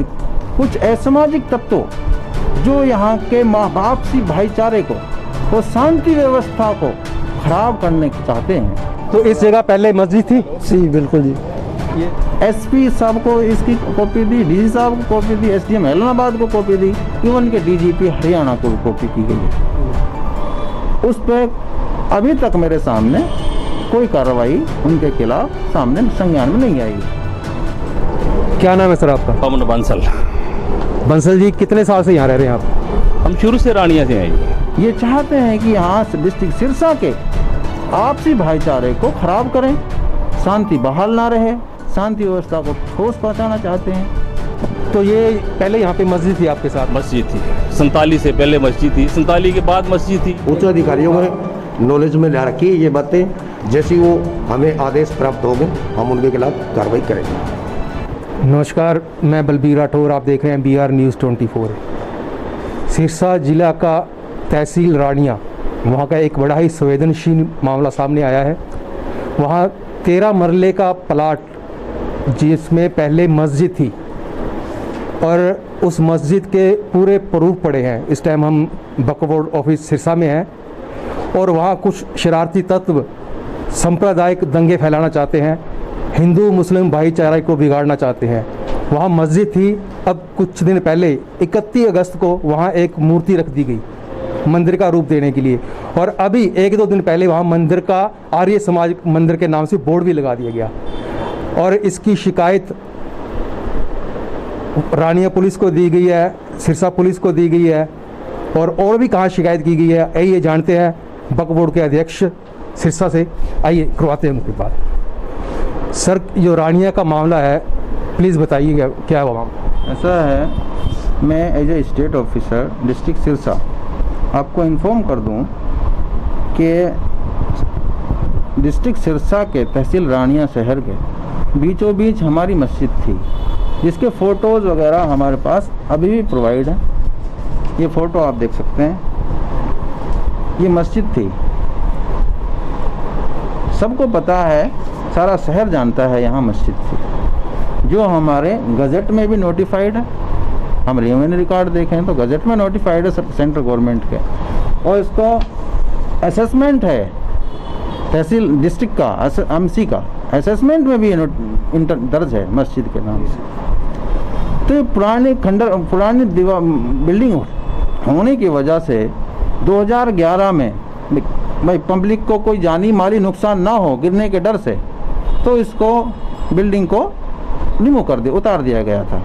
पे कुछ असामाजिक तत्वों जो यहाँ के आपसी भाईचारे को और शांति व्यवस्था को खराब करने चाहते हैं। तो इस जगह पहले मस्जिद थी? जी बिल्कुल जी। ये एसपी साहब को इसकी कॉपी दी, डीजी साहब को कॉपी दी, एसडीएम ऐलनाबाद को कॉपी दी, इवन के डीजीपी हरियाणा को भी कॉपी की गई है। उस पर अभी तक मेरे सामने कोई कार्रवाई उनके खिलाफ सामने संज्ञान में नहीं आई। क्या नाम है सर आपका? पवन बंसल। बंसल जी, कितने साल से यहाँ रह रहे हैं आप? हम शुरू से रानिया से हैं। ये चाहते हैं कि यहाँ डिस्ट्रिक्ट सिरसा के आपसी भाईचारे को खराब करें, शांति बहाल ना रहे, शांति व्यवस्था को ठोस पहुँचाना चाहते हैं। तो ये पहले यहाँ पे मस्जिद थी आपके साथ? मस्जिद थी 47 से पहले मस्जिद थी, 47 के बाद मस्जिद थी। उच्च अधिकारियों ने नॉलेज में ला रखी ये बातें, जैसी वो हमें आदेश प्राप्त होंगे हम उनके खिलाफ कार्रवाई करेंगे। नमस्कार, मैं बलबीर राठौर, आप देख रहे हैं BR News 24। सिरसा जिला का तहसील रानिया, वहाँ का एक बड़ा ही संवेदनशील मामला सामने आया है। वहाँ 13 मरले का प्लाट जिसमें पहले मस्जिद थी और उस मस्जिद के पूरे प्रूफ पड़े हैं। इस टाइम हम बकवाड़ ऑफिस सिरसा में हैं और वहाँ कुछ शरारती तत्व सांप्रदायिक दंगे फैलाना चाहते हैं, हिंदू मुस्लिम भाईचारे को बिगाड़ना चाहते हैं। वहाँ मस्जिद थी, अब कुछ दिन पहले 31 अगस्त को वहाँ एक मूर्ति रख दी गई मंदिर का रूप देने के लिए, और अभी 1-2 दिन पहले वहाँ मंदिर का आर्य समाज मंदिर के नाम से बोर्ड भी लगा दिया गया। और इसकी शिकायत रानिया पुलिस को दी गई है, सिरसा पुलिस को दी गई है, और भी कहाँ शिकायत की गई है आइए जानते हैं बकवाड़ के अध्यक्ष सिरसा से। आइए करवाते हैं उनके बाद। सर, जो रानिया का मामला है प्लीज़ बताइए क्या है वो मामला? ऐसा है, मैं as a state officer district Sirsa आपको इन्फॉर्म कर दूं कि डिस्ट्रिक्ट सिरसा के तहसील रानिया शहर के बीचों बीच हमारी मस्जिद थी, जिसके फ़ोटोज़ वगैरह हमारे पास अभी भी प्रोवाइड है। ये फ़ोटो आप देख सकते हैं, ये मस्जिद थी। सबको पता है, सारा शहर जानता है यहाँ मस्जिद थी, जो हमारे गज़ट में भी नोटिफाइड है। हम रेवेन्यू रिकॉर्ड देखें तो गज़ट में नोटिफाइड है सेंट्रल गवर्नमेंट के, और इसको असेसमेंट है तहसील डिस्ट्रिक्ट का, एमसी का असेसमेंट में भी दर्ज है मस्जिद के नाम से। तो ये पुरानी बिल्डिंग होने की वजह से 2011 में भाई पब्लिक को कोई जानी माली नुकसान ना हो गिरने के डर से, तो इसको बिल्डिंग को रिमूव कर दिया, उतार दिया गया था।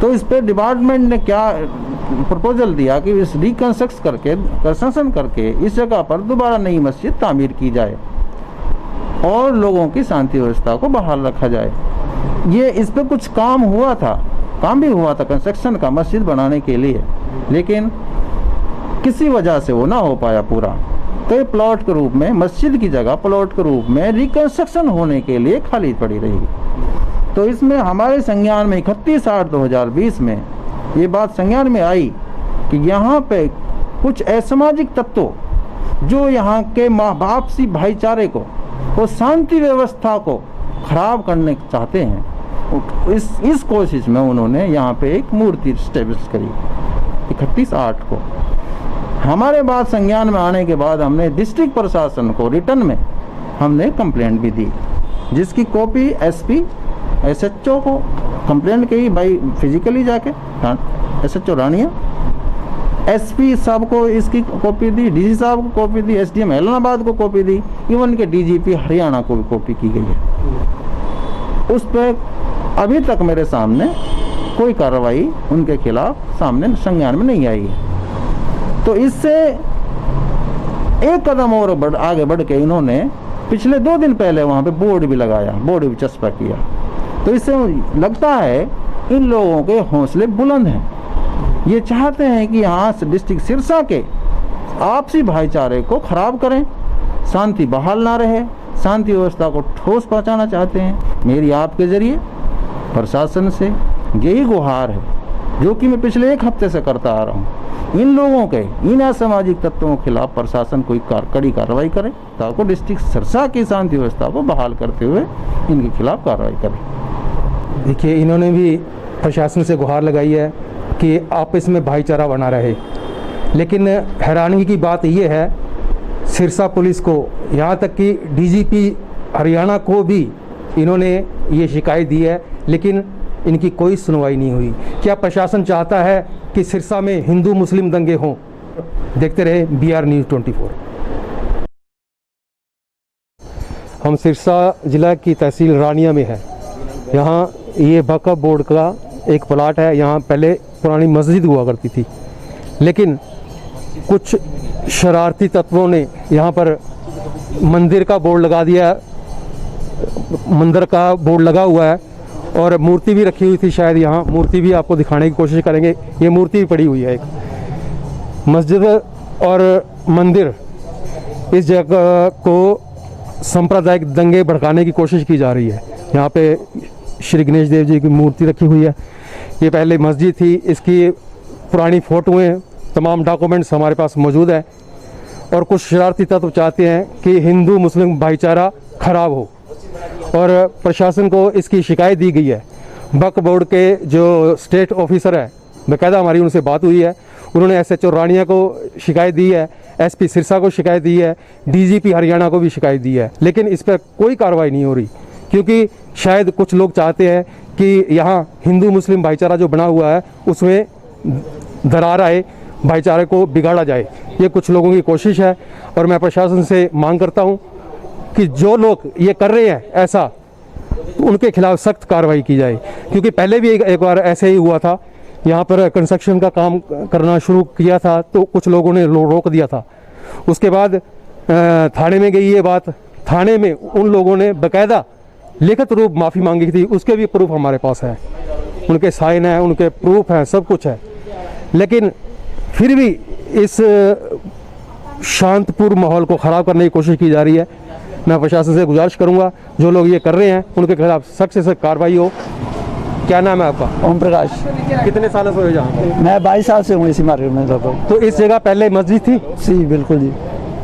तो इस पर डिपार्टमेंट ने क्या प्रपोजल दिया कि इस कंस्ट्रक्शन करके इस जगह पर दोबारा नई मस्जिद तामीर की जाए और लोगों की शांति व्यवस्था को बहाल रखा जाए। ये इस पर कुछ काम हुआ था, काम भी हुआ था कंस्ट्रक्शन का मस्जिद बनाने के लिए, लेकिन किसी वजह से वो ना हो पाया पूरा। तो ये प्लॉट के रूप में मस्जिद की जगह प्लॉट के रूप में रिकंस्ट्रक्शन होने के लिए खाली पड़ी रहेगी। तो इसमें हमारे संज्ञान में 31/8/2020 में ये बात संज्ञान में आई कि यहाँ पे कुछ असामाजिक तत्वों जो यहाँ के आपसी भाईचारे को और शांति व्यवस्था को खराब करने चाहते हैं, इस कोशिश में उन्होंने यहाँ पे एक मूर्ति स्टैब्लिश करी 31/8 को। हमारे बाद संज्ञान में आने के बाद हमने डिस्ट्रिक्ट प्रशासन को रिटर्न में हमने कंप्लेंट भी दी, जिसकी कॉपी एसपी SHO को कंप्लेंट की भाई फिजिकली जाके SHO रानिया, SP साहब को इसकी कॉपी दी, DG साहब को कॉपी दी, SDM ऐलनाबाद को कॉपी दी, इवन के DGP हरियाणा को भी कॉपी की गई है। उस पर अभी तक मेरे सामने कोई कार्रवाई उनके खिलाफ सामने संज्ञान में नहीं आई है। तो इससे एक कदम और आगे बढ़ के इन्होंने पिछले 2 दिन पहले वहाँ पे बोर्ड भी लगाया, बोर्ड भी चस्पा किया। तो इससे लगता है इन लोगों के हौसले बुलंद हैं। ये चाहते हैं कि यहाँ डिस्ट्रिक्ट सिरसा के आपसी भाईचारे को खराब करें, शांति बहाल ना रहे, शांति व्यवस्था को ठोस पहुँचाना चाहते हैं। मेरी आपके ज़रिए प्रशासन से यही गुहार है, जो कि मैं पिछले 1 हफ्ते से करता आ रहा हूँ। इन लोगों के, इन असामाजिक तत्वों के खिलाफ प्रशासन कोई कड़ी कार्रवाई करे, ताकि डिस्ट्रिक्ट सिरसा की शांति व्यवस्था को बहाल करते हुए इनके खिलाफ कार्रवाई करे। देखिए, इन्होंने भी प्रशासन से गुहार लगाई है कि आपस में भाईचारा बना रहे। लेकिन हैरानी की बात यह है, सिरसा पुलिस को, यहाँ तक कि डीजीपी हरियाणा को भी इन्होंने ये शिकायत दी है, लेकिन इनकी कोई सुनवाई नहीं हुई। क्या प्रशासन चाहता है कि सिरसा में हिंदू मुस्लिम दंगे हों? देखते रहे BR News 24। हम सिरसा ज़िला की तहसील रानिया में है। यहाँ ये वक्फ बोर्ड का एक प्लाट है। यहाँ पहले पुरानी मस्जिद हुआ करती थी, लेकिन कुछ शरारती तत्वों ने यहाँ पर मंदिर का बोर्ड लगा दिया। मंदिर का बोर्ड लगा हुआ है और मूर्ति भी रखी हुई थी। शायद यहाँ मूर्ति भी आपको दिखाने की कोशिश करेंगे। ये मूर्ति भी पड़ी हुई है। एक मस्जिद और मंदिर, इस जगह को सांप्रदायिक दंगे भड़काने की कोशिश की जा रही है। यहाँ पे श्री गणेश देव जी की मूर्ति रखी हुई है। ये पहले मस्जिद थी, इसकी पुरानी फ़ोटोएँ, तमाम डॉक्यूमेंट्स हमारे पास मौजूद है। और कुछ शरारती तत्व चाहते हैं कि हिंदू मुस्लिम भाईचारा खराब हो, और प्रशासन को इसकी शिकायत दी गई है। वक्फ बोर्ड के जो स्टेट ऑफिसर है, बाकायदा हमारी उनसे बात हुई है, उन्होंने SHO रानिया को शिकायत दी है, SP सिरसा को शिकायत दी है, DGP हरियाणा को भी शिकायत दी है, लेकिन इस पर कोई कार्रवाई नहीं हो रही। क्योंकि शायद कुछ लोग चाहते हैं कि यहाँ हिंदू मुस्लिम भाईचारा जो बना हुआ है उसमें दरार आए, भाईचारे को बिगाड़ा जाए। ये कुछ लोगों की कोशिश है, और मैं प्रशासन से मांग करता हूँ कि जो लोग ये कर रहे हैं ऐसा, उनके खिलाफ सख्त कार्रवाई की जाए। क्योंकि पहले भी एक बार ऐसे ही हुआ था। यहाँ पर कंस्ट्रक्शन का काम करना शुरू किया था तो कुछ लोगों ने रोक दिया था। उसके बाद थाने में गई ये बात, थाने में उन लोगों ने बाकायदा लिखित रूप माफ़ी मांगी थी। उसके भी प्रूफ हमारे पास है, उनके साइन हैं, उनके प्रूफ हैं, सब कुछ है। लेकिन फिर भी इस शांतपूर्ण माहौल को ख़राब करने की कोशिश की जा रही है। मैं प्रशासन से गुजारिश करूंगा, जो लोग ये कर रहे हैं उनके खिलाफ सख्त से सख्त कार्रवाई हो। क्या नाम है आपका? ओम प्रकाश। कितने सालों से हो यहाँ? मैं 22 साल से हूँ इसी मार्केट में लगभग। तो इस जगह पहले मस्जिद थी? जी बिल्कुल जी।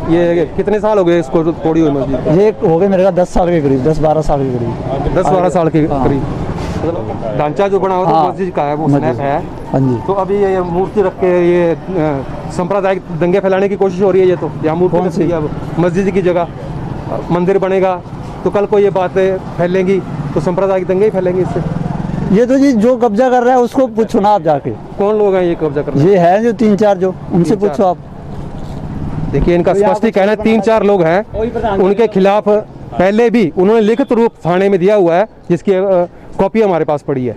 ये कितने साल हो गए इसको तोड़ी हुई मस्जिद? ये हो गए मेरे का 10 साल के करीब, 10-12 साल के करीब। 10-12 साल के करीब। ढांचा जो बना हुआ तो मस्जिद का है, वो स्नैप है। हाँ जी। तो अभी ये मूर्ति रख के ये सांप्रदायिक दंगे फैलाने की कोशिश हो रही है। ये तो यहाँ मूर्ति रख दी है, मस्जिद की जगह मंदिर बनेगा, तो कल को ये बातें फैलेंगी तो सांप्रदायिक दंगे ही फैलेंगे इससे। ये तो जी जो कब्जा कर रहा है उसको पूछो ना आप जाके। कौन लोग हैं ये कब्जा कर रहे हैं? ये है जो 3-4 जो, उनसे पूछो आप। देखिए इनका स्पष्ट ही कहना है 3-4 लोग हैं, उनके खिलाफ पहले भी उन्होंने लिखित रूप थाने में दिया हुआ है, जिसकी कॉपी हमारे पास पड़ी है।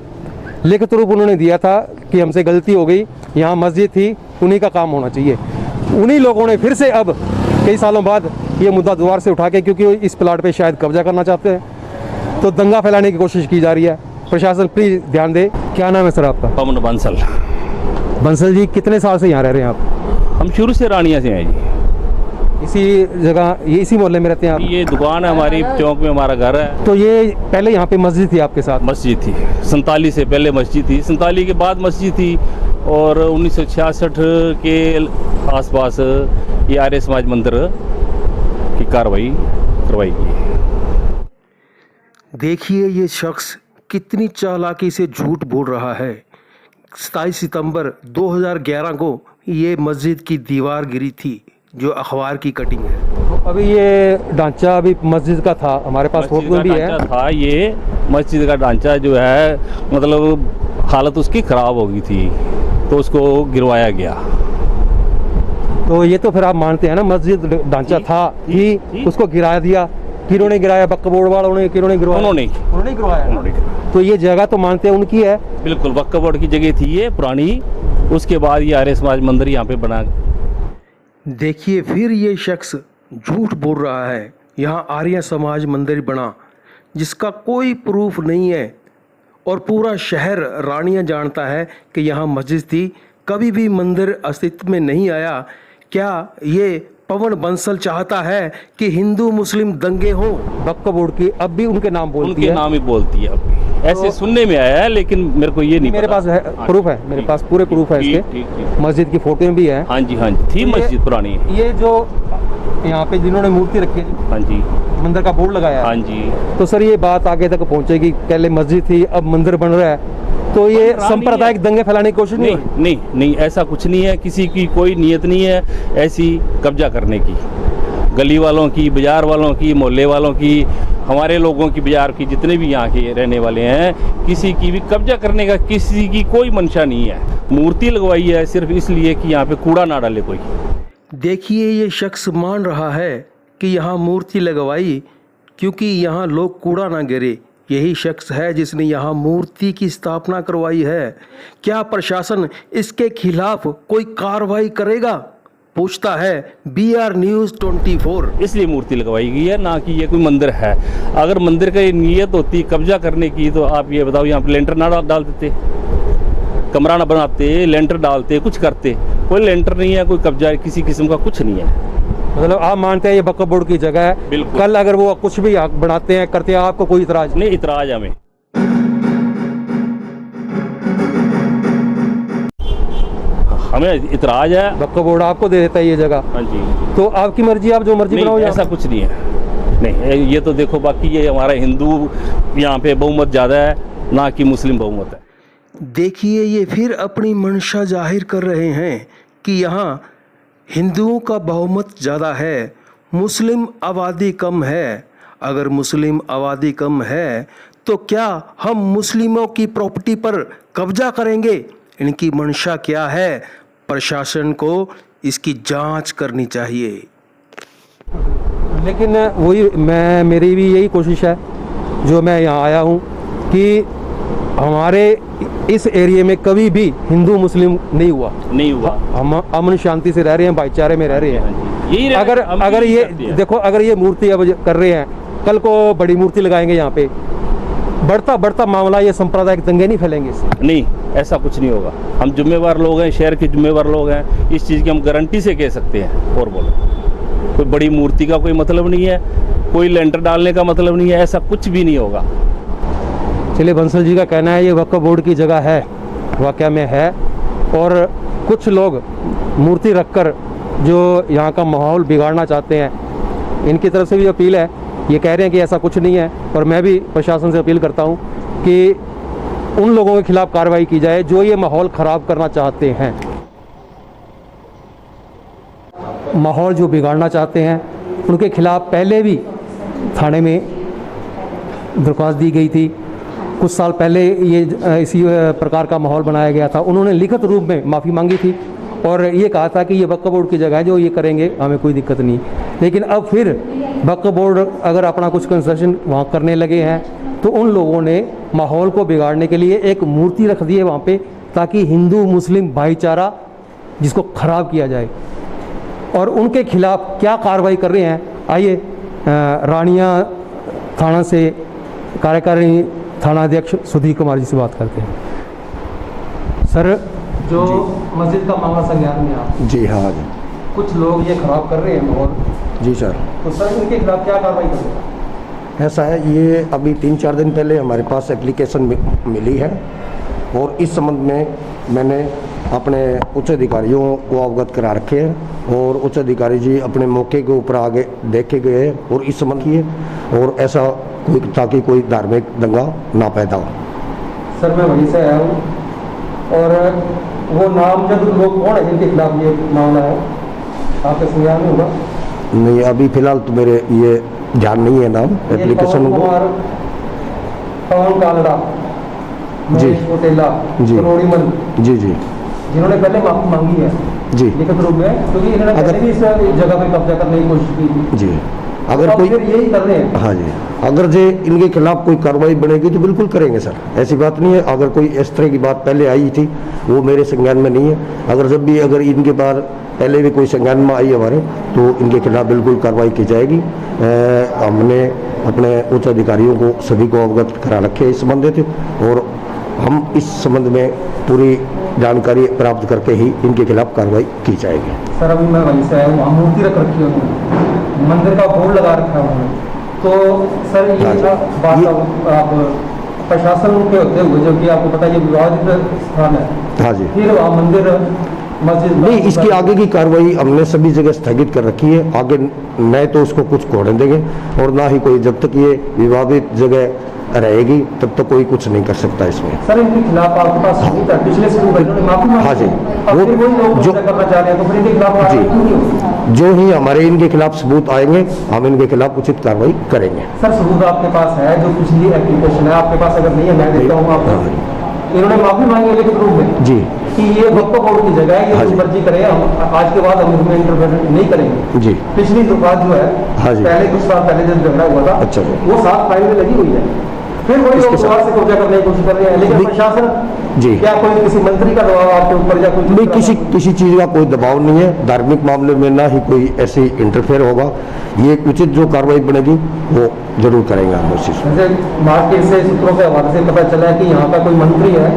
लिखित रूप उन्होंने दिया था कि हमसे गलती हो गई, यहाँ मस्जिद थी, उन्हीं का काम होना चाहिए। उन्हीं लोगों ने फिर से अब कई सालों बाद ये मुद्दा दोबारा से उठा के, क्योंकि इस प्लाट पे शायद कब्जा करना चाहते हैं, तो दंगा फैलाने की कोशिश की जा रही है। प्रशासन प्लीज ध्यान दे। क्या नाम है सर आपका? पवन बंसल। बंसल जी, कितने साल से यहाँ रह रहे हैं आप? हम शुरू से रानिया से हैं जी। इसी जगह, ये इसी मोहल्ले में रहते हैं आप? ये दुकान है हमारी, चौक में हमारा घर है। तो ये पहले यहाँ पे मस्जिद थी आपके साथ? मस्जिद थी 47 से पहले मस्जिद थी, 47 के बाद मस्जिद थी, और 1966 के आसपास ये आर्य समाज मंदिर की कार्रवाई करवाई गई। देखिए ये शख्स कितनी चालाकी से झूठ बोल रहा है। 27 सितंबर 2011 को ये मस्जिद की दीवार गिरी थी, जो अखबार की कटिंग है। तो अभी ये ढांचा अभी मस्जिद का था, हमारे पास फोटो भी है। था ये मस्जिद का ढांचा जो है, मतलब हालत उसकी खराब हो गई थी, तो उसको गिरवाया गया। तो ये तो फिर आप मानते हैं ना मस्जिद ढांचा था ही, उसको गिरा दिया। किन्होंने गिराया? वक्फ बोर्ड वालों ने? किन्होंने गिरवाया? उन्होंने गिरवाया। तो ये जगह तो मानते हैं उनकी है? बिल्कुल, वक्फ बोर्ड की जगह थी ये पुरानी। उसके बाद ये आर्य समाज मंदिर यहाँ पे बना। देखिए फिर ये शख्स झूठ बोल रहा है। यहाँ आर्य समाज मंदिर बना, जिसका कोई प्रूफ नहीं है, और पूरा शहर रानिया जानता है कि यहाँ मस्जिद थी, कभी भी मंदिर अस्तित्व में नहीं आया। क्या ये पवन बंसल चाहता है कि हिंदू मुस्लिम दंगे हो? वक्फ बोर्ड की अब भी उनके नाम बोलती है? उनके नाम ही बोलती है अब। ऐसे सुनने में आया है, लेकिन मेरे को ये नहीं मेरे पास है प्रूफ है, मेरे पास पूरे प्रूफ है इसके। मस्जिद की फोटो भी है। हाँ जी, हाँ जी, थी मस्जिद पुरानी। ये जो यहाँ पे जिन्होंने मूर्ति रखी है, हाँ जी, मंदिर का बोर्ड लगाया है। हाँ जी। तो सर ये बात आगे तक पहुँचेगी, पहले मस्जिद थी अब मंदिर बन रहा है, तो ये रहा नहीं सांप्रदायिक है। दंगे फैलाने की कोशिश नहीं नहीं हुई? नहीं नहीं, ऐसा कुछ नहीं है, किसी की कोई नीयत नहीं है ऐसी कब्जा करने की। गली वालों की, बाजार वालों की, मोहल्ले वालों की, हमारे लोगों की, बाजार की, जितने भी यहाँ के रहने वाले हैं, किसी की भी कब्जा करने का किसी की कोई मंशा नहीं है। मूर्ति लगवाई है सिर्फ इसलिए कि यहाँ पे कूड़ा ना डाले कोई। देखिए, ये शख्स मान रहा है कि यहाँ मूर्ति लगवाई क्योंकि यहाँ लोग कूड़ा ना गिरे। यही शख्स है जिसने यहाँ मूर्ति की स्थापना करवाई है। क्या प्रशासन इसके खिलाफ कोई कार्रवाई करेगा? पूछता है BR News 24। इसलिए मूर्ति लगवाई गई है, ना कि ये कोई मंदिर है। अगर मंदिर का ये नीयत होती कब्जा करने की, तो आप ये बताओ यहाँ पे लेंटर ना डाल देते, कमरा ना बनाते, लेंटर डालते, कुछ करते। कोई लेंटर नहीं है, कोई कब्जा किसी किस्म का कुछ नहीं है। मतलब आप मानते हैं ये वक्फ बोर्ड की जगह है? बिल्कुल। कल अगर वो कुछ भी बनाते हैं, करते हैं, आपको कोई इतराज नहीं, इतराज हमें। हमें इतराज है। वक्फ बोर्ड आपको दे देता है ये जगह, हाँ जी। तो आपकी मर्जी, आप जो मर्जी बनाओ। नहीं, ऐसा कुछ नहीं है। नहीं, ये तो देखो, बाकी ये हमारा हिंदू यहाँ पे बहुमत ज़्यादा है, ना कि मुस्लिम बहुमत है। देखिए, ये फिर अपनी मंशा जाहिर कर रहे हैं कि यहाँ हिंदुओं का बहुमत ज़्यादा है, मुस्लिम आबादी कम है। अगर मुस्लिम आबादी कम है तो क्या हम मुस्लिमों की प्रॉपर्टी पर कब्जा करेंगे? इनकी मंशा क्या है? प्रशासन को इसकी जांच करनी चाहिए। लेकिन वही मेरी भी यही कोशिश है, जो मैं यहाँ आया हूँ, कि हमारे इस एरिया में कभी भी हिंदू मुस्लिम नहीं हुआ। हम अमन शांति से रह रहे हैं, भाईचारे में रह रहे हैं। यही अगर ये देखो, अगर ये मूर्ति अब कर रहे हैं, कल को बड़ी मूर्ति लगाएंगे यहाँ पे, बढ़ता मामला, ये सांप्रदायिक दंगे नहीं फैलेंगे इससे? नहीं, ऐसा कुछ नहीं होगा। हम जिम्मेवार लोग हैं, शहर के जिम्मेवार लोग हैं, इस चीज़ की हम गारंटी से कह सकते हैं। और बोलो, कोई बड़ी मूर्ति का कोई मतलब नहीं है, कोई लेंटर डालने का मतलब नहीं है, ऐसा कुछ भी नहीं होगा। चलिए, बंसल जी का कहना है ये वक्फ बोर्ड की जगह है, वाकया में है, और कुछ लोग मूर्ति रखकर जो यहाँ का माहौल बिगाड़ना चाहते हैं, इनकी तरफ से भी अपील है। ये कह रहे हैं कि ऐसा कुछ नहीं है, और मैं भी प्रशासन से अपील करता हूँ कि उन लोगों के खिलाफ कार्रवाई की जाए जो ये माहौल ख़राब करना चाहते हैं। माहौल जो बिगाड़ना चाहते हैं उनके खिलाफ पहले भी थाने में दरख्वास्त दी गई थी। कुछ साल पहले ये इसी प्रकार का माहौल बनाया गया था, उन्होंने लिखित रूप में माफ़ी मांगी थी और ये कहा था कि ये वक्फ बोर्ड की जगह है, जो ये करेंगे हमें कोई दिक्कत नहीं। लेकिन अब फिर वक्फ बोर्ड अगर अपना कुछ कंस्ट्रक्शन वहाँ करने लगे हैं, तो उन लोगों ने माहौल को बिगाड़ने के लिए एक मूर्ति रख दी है वहाँ पे, ताकि हिंदू मुस्लिम भाईचारा जिसको ख़राब किया जाए। और उनके खिलाफ क्या कार्रवाई कर रहे हैं, आइए रानिया थाना से कार्यकारी थानाध्यक्ष सुधीर कुमार जी से बात करते हैं। सर, जो मस्जिद का मामला संज्ञान में आप? जी हाँ जी। कुछ लोग ये खराब कर रहे हैं माहौल। जी सर। तो सर, इनके खिलाफ क्या कार्रवाई करेंगे? ऐसा है, ये अभी 3-4 दिन पहले हमारे पास एप्लीकेशन मिली है और इस संबंध में मैंने अपने उच्च अधिकारियों को अवगत करा रखे हैं और उच्च अधिकारी जी अपने मौके के ऊपर आगे देखे गए और इस संबंध किए, और ऐसा कोई ताकि कोई धार्मिक दंगा ना पैदा हो। सर, मैं वहीं से आया हूँ, और वो नामजद लोग कौन है जिनके खिलाफ ये मामला है, आपके संज्ञान में होगा? नहीं, अभी फिलहाल तो मेरे ये ध्यान नहीं है नाम एप्लीकेशन को। पवन कालड़ा, जी कोटेला, जी करोड़ीमल जी जी, जिन्होंने पहले माफी मांगी है जी लिखित रूप में, क्योंकि इन्होंने पहले भी इस जगह पे कब्जा करने की कोशिश की थी। जी। अगर तो कोई फिर यही कर रहे हैं। हाँ जी, अगर जो इनके खिलाफ कोई कार्रवाई बनेगी तो बिल्कुल करेंगे सर, ऐसी बात नहीं है। अगर कोई इस तरह की बात पहले आई थी वो मेरे संज्ञान में नहीं है। अगर जब भी अगर इनके बार पहले भी कोई संज्ञान में आई हमारे, तो इनके खिलाफ बिल्कुल कार्रवाई की जाएगी। हमने अपने उच्च अधिकारियों को सभी को अवगत करा रखे इस संबंधित, और हम इस संबंध में पूरी जानकारी प्राप्त करके ही इनके खिलाफ कार्रवाई की जाएगी। सर, अभी मैं वहीं से आया हूँ, वहाँ मूर्ति रख रखी है उन्होंने, मंदिर का बोर्ड लगा रखा है उन्होंने। तो सर, ये बात आप प्रशासन के होते हुए, जो कि आपको पता है ये विवादित स्थान है, हाँ जी, फिर वहाँ मंदिर मस्जिद नहीं, इसकी आगे की कार्रवाई हमने सभी जगह स्थगित कर रखी है। आगे न तो उसको कुछ खोलने देंगे और ना ही कोई, जब तक ये विवादित जगह रहेगी तब तो कोई कुछ नहीं कर सकता इसमें। सर इनके खिलाफ आपके पास सबूत है, पिछले सबूत है, इन्होंने माफी मांगी। हाँ जी, वो वो लोग जो करना चाह रहे हैं तो फिर इनके खिलाफ कार्रवाई क्यों नहीं होगी? जो ही हमारे इनके खिलाफ सबूत आएंगे हम इनके खिलाफ उचित कार्रवाई करेंगे। सर सबूत आपके पास है, जो पिछली एप्लीकेशन है आपके पास, अगर नहीं है मैं देता हूँ आपको। इन्होंने माफी मांगी है लिखित रूप में जी कि ये वक्त कोर्ट की जगह है, ये हाँ जो जी। मर्जी करे, हम आज के बाद हम इसमें इंटरफेयर नहीं करेंगे। जी पिछली जो बात जो है, हाँ जी। पहले कुछ साल पहले जब झगड़ा हुआ था, अच्छा जी। वो 7 फाइल में लगी हुई है, फिर वही लोग इसके साथ- दोबारा से कब्जा करने की कोशिश कर रहे हैं। लेकिन नहीं। प्रशासन जी। क्या कोई किसी मंत्री का दबाव आपके ऊपर या कोई नहीं, किसी चीज़ का कोई दबाव नहीं है, धार्मिक मामले में ना ही कोई ऐसे इंटरफेयर होगा। ये उचित जो कार्रवाई बनेगी वो जरूर करेंगे हम उस चीज़ को। जैसे मार्केट से सूत्रों के हवाले से पता चला है कि यहाँ का कोई मंत्री है,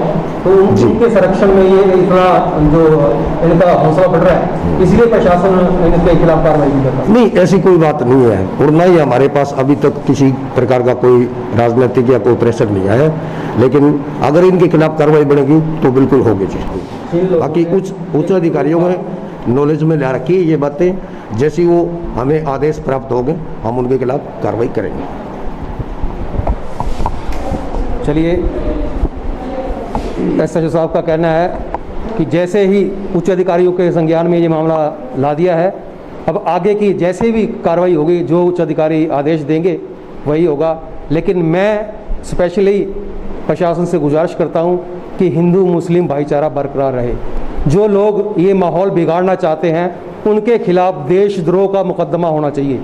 तो जी। उनके संरक्षण में ये इतना जो इनका हौसला बढ़ रहा है, इसलिए प्रशासन इनके खिलाफ कार्रवाई नहीं कर रहा। नहीं, ऐसी कोई बात नहीं है, और ना ही हमारे पास अभी तक किसी प्रकार का कोई राजनीतिक या कोई प्रेशर नहीं आया है। लेकिन अगर इनके खिलाफ कार्रवाई बढ़ेगी तो बिल्कुल होगी जी। बाकी उच्च अधिकारियों में नॉलेज में ला रखी है ये बातें, जैसी वो हमें आदेश प्राप्त होंगे हम उनके खिलाफ कार्रवाई करेंगे। चलिए, एसएचओ साहब का कहना है कि जैसे ही उच्च अधिकारियों के संज्ञान में ये मामला ला दिया है, अब आगे की जैसे भी कार्रवाई होगी, जो उच्च अधिकारी आदेश देंगे वही होगा। लेकिन मैं स्पेशली प्रशासन से गुजारिश करता हूं कि हिंदू मुस्लिम भाईचारा बरकरार रहे। जो लोग ये माहौल बिगाड़ना चाहते हैं उनके खिलाफ देशद्रोह का मुकदमा होना चाहिए।